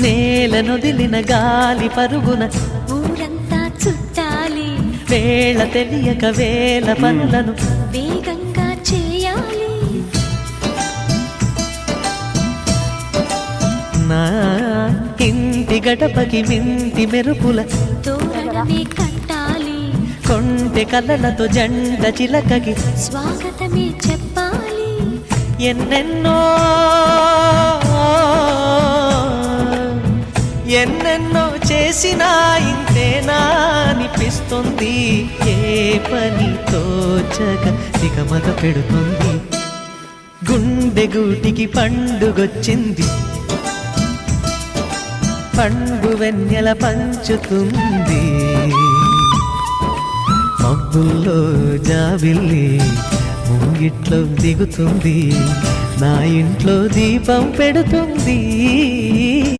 నేలనొదిలిన గాలి పరుగున ఊరంతా చుట్టాలి, వేళ తెలియక వేల పనులను వేగంగా చేయాలి. నా ఇంటి గడపకి మింటి మెరుపుల తోరణమే కట్టాలి, కొంటె కలలతో జంట చిలకకి స్వాగతమే చెప్పాలి. ఎన్నెన్నో ఎన్నెన్నో చేసినా ఇంతేనా అనిపిస్తుంది. ఏ పని తోచక దిగమగ పెడుతుంది. గుండె గూటికి పండుగొచ్చింది, పండు వెన్నెల పంచుతుంది. మబ్బుల్లో జాబిల్లి ముంగిట్లో దిగుతుంది, నా ఇంట్లో దీపం పెడుతుంది.